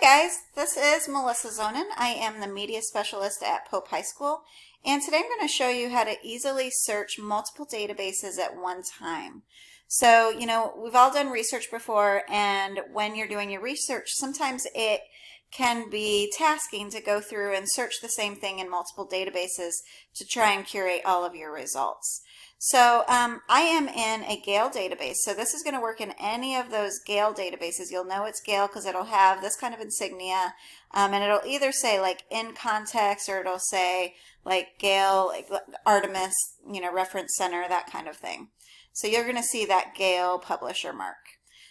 guys, this is Melissa Zonin. I am the media specialist at Pope High School, and today I'm going to show you how to easily search multiple databases at one time. So, we've all done research before, and when you're doing your research, sometimes it can be tasking to go through and search the same thing in multiple databases to try and curate all of your results. So I am in a Gale database, so this is going to work in any of those Gale databases. You'll know it's Gale because it'll have this kind of insignia, and it'll either say like in context, or it'll say like Gale, like Artemis, reference center, that kind of thing. So you're going to see that Gale publisher mark.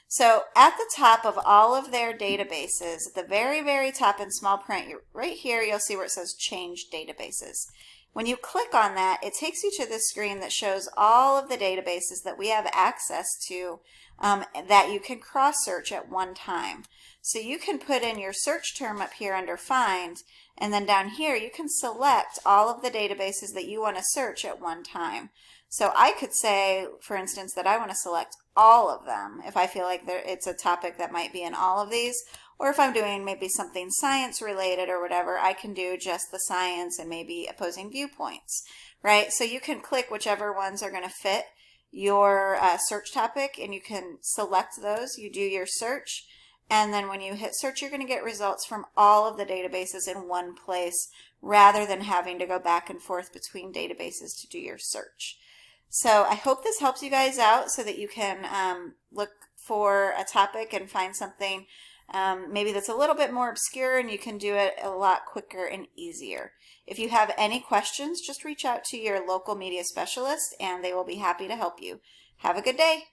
So at the top of all of their databases, at the very, very top in small print, right here, you'll see where it says Change Databases. When you click on that, it takes you to this screen that shows all of the databases that we have access to that you can cross-search at one time. So you can put in your search term up here under Find, and then down here you can select all of the databases that you want to search at one time. So I could say, for instance, that I want to select all of them if I feel like it's a topic that might be in all of these. Or if I'm doing maybe something science related or whatever, I can do just the science and maybe opposing viewpoints, right? So you can click whichever ones are going to fit your search topic, and you can select those. You do your search, and then when you hit search, you're going to get results from all of the databases in one place rather than having to go back and forth between databases to do your search. So I hope this helps you guys out so that you can look for a topic and find something maybe that's a little bit more obscure, and you can do it a lot quicker and easier. If you have any questions, just reach out to your local media specialist and they will be happy to help you. Have a good day.